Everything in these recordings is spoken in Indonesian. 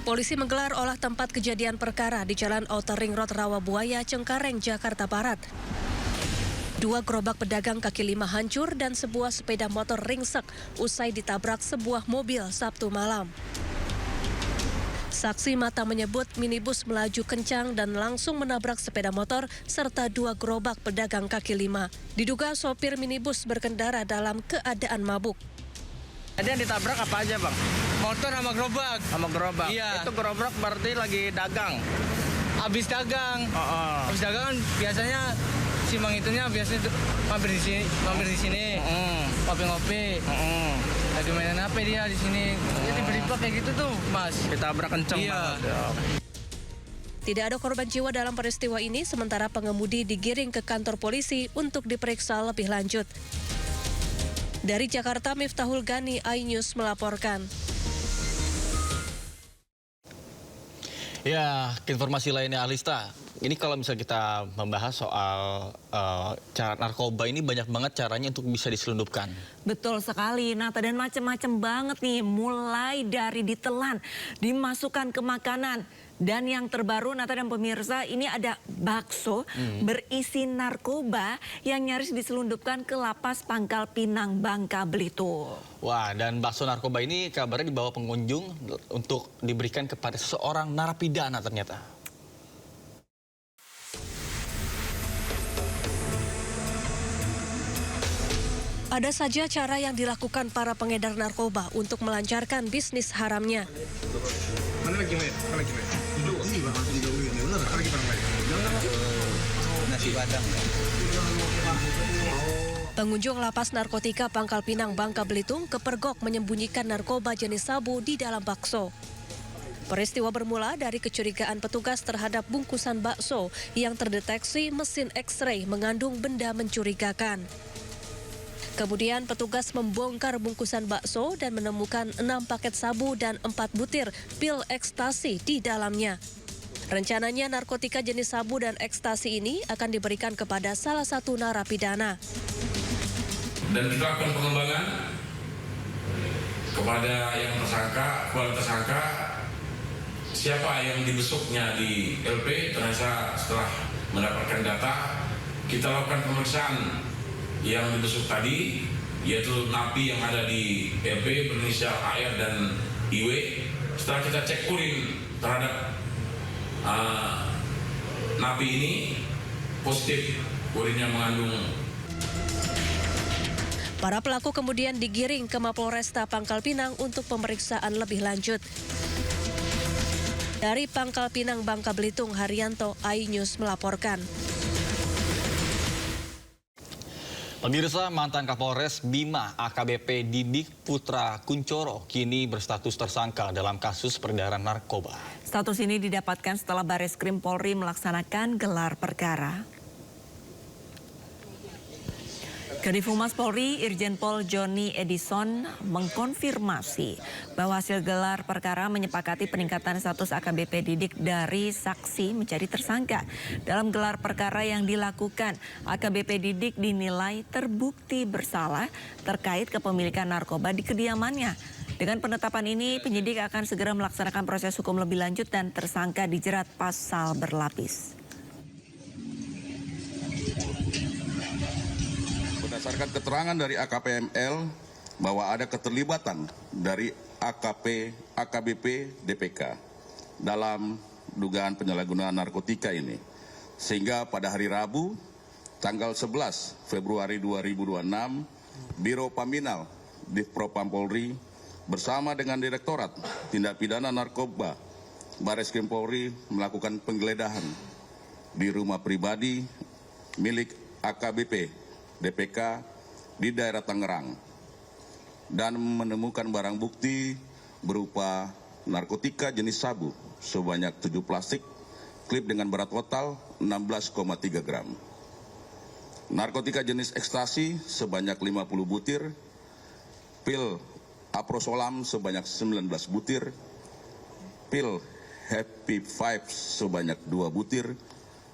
Polisi menggelar olah tempat kejadian perkara di Jalan Outer Ring Road Rawabuaya, Cengkareng, Jakarta Barat. 2 gerobak pedagang kaki lima hancur dan sebuah sepeda motor ringsek usai ditabrak sebuah mobil Sabtu malam. Saksi mata menyebut minibus melaju kencang dan langsung menabrak sepeda motor serta 2 gerobak pedagang kaki lima. Diduga sopir minibus berkendara dalam keadaan mabuk. Jadi yang ditabrak apa aja, Bang? Motor sama gerobak. Sama gerobak? Iya. Itu gerobak berarti lagi dagang? Habis dagang. Habis dagang kan biasanya si Mang itunya biasanya mampir di sini. Ngopi-ngopi. Lagi mainan apa dia di sini. Jadi tiba-tiba kayak gitu tuh, Mas. Ditabrak kenceng Iya. banget. Tidak ada korban jiwa dalam peristiwa ini, sementara pengemudi digiring ke kantor polisi untuk diperiksa lebih lanjut. Dari Jakarta, Miftahul Gani, iNews melaporkan. Ya, ke informasi lainnya, Alista. Ini kalau misalnya kita membahas soal cara narkoba ini banyak banget caranya untuk bisa diselundupkan. Betul sekali, Nata, dan macam-macam banget nih. Mulai dari ditelan, dimasukkan ke makanan. Dan yang terbaru, Nata dan pemirsa, ini ada bakso berisi narkoba yang nyaris diselundupkan ke Lapas Pangkal Pinang, Bangka Belitung. Wah, dan bakso narkoba ini kabarnya dibawa pengunjung untuk diberikan kepada seseorang narapidana ternyata. Ada saja cara yang dilakukan para pengedar narkoba untuk melancarkan bisnis haramnya. Nasi Padang. Pengunjung Lapas Narkotika Pangkal Pinang, Bangka Belitung kepergok menyembunyikan narkoba jenis sabu di dalam bakso. Peristiwa bermula dari kecurigaan petugas terhadap bungkusan bakso yang terdeteksi mesin X-ray mengandung benda mencurigakan. Kemudian petugas membongkar bungkusan bakso dan menemukan 6 paket sabu dan 4 butir pil ekstasi di dalamnya. Rencananya narkotika jenis sabu dan ekstasi ini akan diberikan kepada salah satu narapidana. Dan kita lakukan pengembangan kepada yang tersangka, siapa yang dibesuknya di LP. Ternyata setelah mendapatkan data, kita lakukan pemeriksaan yang dibesuk tadi, yaitu napi yang ada di LP berinisial AR dan IW. Setelah kita cek urin terhadap napi ini, positif urinnya mengandung. Para pelaku kemudian digiring ke Mapolresta Pangkal Pinang untuk pemeriksaan lebih lanjut. Dari Pangkal Pinang, Bangka Belitung, Haryanto, iNews melaporkan. Pemirsa, mantan Kapolres Bima AKBP Didik Putra Kuncoro kini berstatus tersangka dalam kasus peredaran narkoba. Status ini didapatkan setelah Bareskrim Polri melaksanakan gelar perkara. Kadif Humas Polri, Irjen Pol Joni Edison mengkonfirmasi bahwa hasil gelar perkara menyepakati peningkatan status AKBP Didik dari saksi menjadi tersangka. Dalam gelar perkara yang dilakukan, AKBP Didik dinilai terbukti bersalah terkait kepemilikan narkoba di kediamannya. Dengan penetapan ini, penyidik akan segera melaksanakan proses hukum lebih lanjut dan tersangka dijerat pasal berlapis. Berdasarkan keterangan dari AKPML bahwa ada keterlibatan dari AKBP DPK dalam dugaan penyalahgunaan narkotika ini. Sehingga pada hari Rabu tanggal 11 Februari 2026, Biro Paminal Divpropam Polri bersama dengan Direktorat Tindak Pidana Narkoba Bareskrim Polri melakukan penggeledahan di rumah pribadi milik AKBP DPK di daerah Tangerang dan menemukan barang bukti berupa narkotika jenis sabu sebanyak 7 plastik, klip dengan berat total 16,3 gram. Narkotika jenis ekstasi sebanyak 50 butir, pil aprosolam sebanyak 19 butir, pil Happy Vibes sebanyak 2 butir,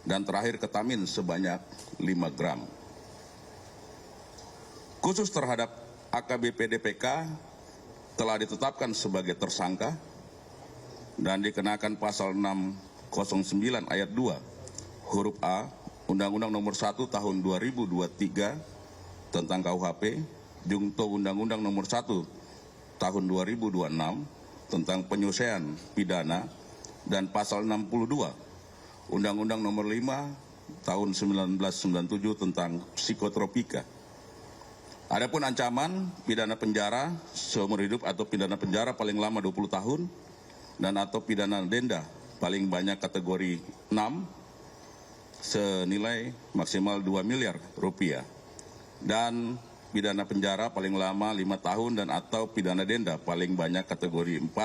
dan terakhir ketamin sebanyak 5 gram. Khusus terhadap AKBP DPK telah ditetapkan sebagai tersangka dan dikenakan pasal 609 ayat 2 huruf A Undang-Undang Nomor 1 Tahun 2023 tentang KUHP, junto Undang-Undang Nomor 1 Tahun 2026 tentang penyelesaian pidana, dan pasal 62 Undang-Undang Nomor 5 Tahun 1997 tentang psikotropika. Adapun ancaman pidana penjara seumur hidup atau pidana penjara paling lama 20 tahun dan atau pidana denda paling banyak kategori 6 senilai maksimal 2 miliar rupiah, dan pidana penjara paling lama 5 tahun dan atau pidana denda paling banyak kategori 4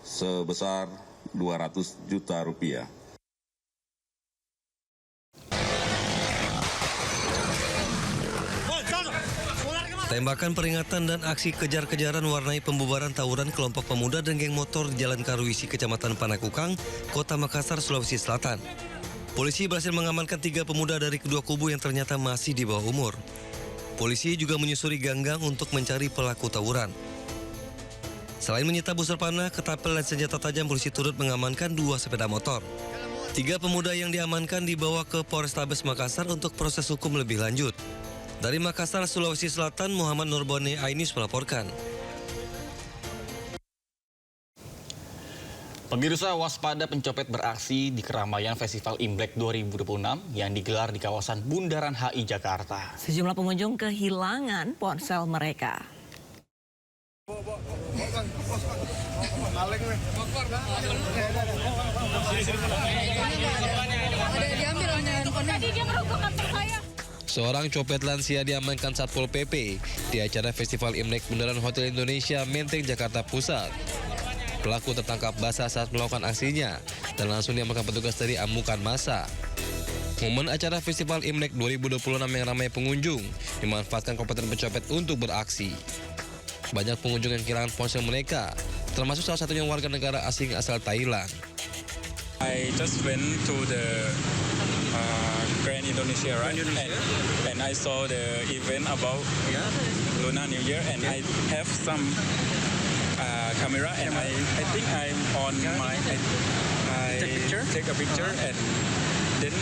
sebesar 200 juta rupiah. Tembakan peringatan dan aksi kejar-kejaran warnai pembubaran tawuran kelompok pemuda dan geng motor di Jalan Karuisi, Kecamatan Panakukang, Kota Makassar, Sulawesi Selatan. Polisi berhasil mengamankan 3 pemuda dari kedua kubu yang ternyata masih di bawah umur. Polisi juga menyusuri ganggang untuk mencari pelaku tawuran. Selain menyita busur panah, ketapel dan senjata tajam, polisi turut mengamankan 2 sepeda motor. 3 pemuda yang diamankan dibawa ke Polrestabes Makassar untuk proses hukum lebih lanjut. Dari Makassar, Sulawesi Selatan, Muhammad Nurbone, iNews melaporkan. Pemirsa, waspada pencopet beraksi di keramaian Festival Imlek 2026 yang digelar di kawasan Bundaran HI Jakarta. Sejumlah pengunjung kehilangan ponsel mereka. Seorang copet lansia diamankan Satpol PP di acara Festival Imlek Bundaran Hotel Indonesia, Menteng, Jakarta Pusat. Pelaku tertangkap basah saat melakukan aksinya dan langsung diamankan petugas dari amukan massa. Momen acara Festival Imlek 2026 yang ramai pengunjung dimanfaatkan kompeten pencopet untuk beraksi. Banyak pengunjung yang kehilangan ponsel mereka, termasuk salah satunya warga negara asing asal Thailand. I just went to the Grand Indonesia, right? And I saw the event about Lunar New Year, and I have some camera, and I think I'm on my I take a picture, and then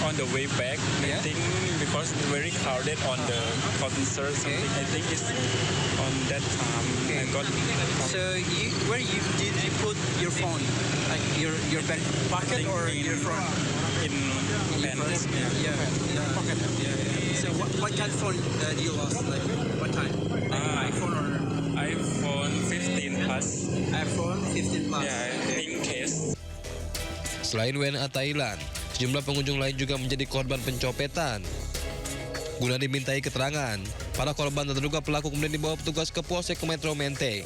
on the way back, I think because it's very crowded on the concert, something, I think it's on that time I got. So where did you put your phone? Like your back pocket or your front? In pants. Pocket. So what kind of phone do you lost? Like what kind? Like iPhone or iPhone 15 Plus. iPhone 15 Plus. Pink case. Selain WNA Thailand, sejumlah pengunjung lain juga menjadi korban pencopetan. Guna dimintai keterangan, para korban dan terduga pelaku kemudian dibawa petugas ke Polsek Metro Menteng.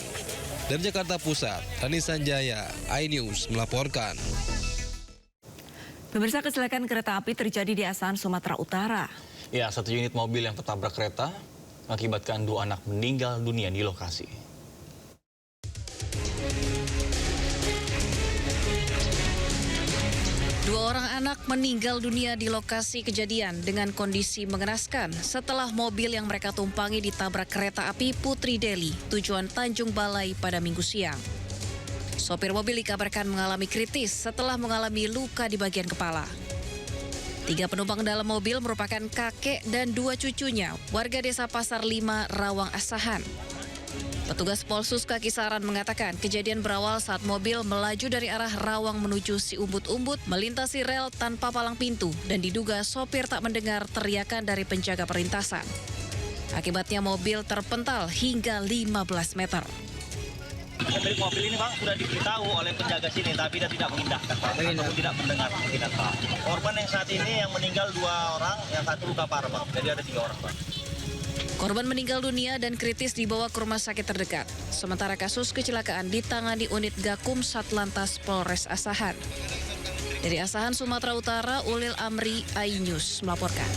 Dari Jakarta Pusat, Rani Sanjaya, iNews melaporkan. Pemirsa, kecelakaan kereta api terjadi di Asahan, Sumatera Utara. Ya, 1 unit mobil yang tertabrak kereta mengakibatkan 2 anak meninggal dunia di lokasi. Dua orang anak meninggal dunia di lokasi kejadian dengan kondisi mengenaskan setelah mobil yang mereka tumpangi ditabrak kereta api Putri Deli tujuan Tanjung Balai pada Minggu siang. Sopir mobil dikabarkan mengalami kritis setelah mengalami luka di bagian kepala. 3 penumpang dalam mobil merupakan kakek dan 2 cucunya, warga desa Pasar 5, Rawang Asahan. Petugas Polsus Kisaran mengatakan kejadian berawal saat mobil melaju dari arah Rawang menuju Siumbut-Umbut melintasi rel tanpa palang pintu dan diduga sopir tak mendengar teriakan dari penjaga perlintasan. Akibatnya mobil terpental hingga 15 meter. Pemilik mobil ini Bang sudah diberitahu oleh penjaga sini tapi dia tidak mengindahkan Pak, ataupun tidak mendengar mungkin Pak. Korban yang saat ini yang meninggal 2 orang, yang 1 luka parah Bang, jadi ada 3 orang Pak. Korban meninggal dunia dan kritis dibawa ke rumah sakit terdekat. Sementara kasus kecelakaan ditangani unit Gakum Satlantas Polres Asahan. Dari Asahan, Sumatera Utara, Ulil Amri, iNews melaporkan.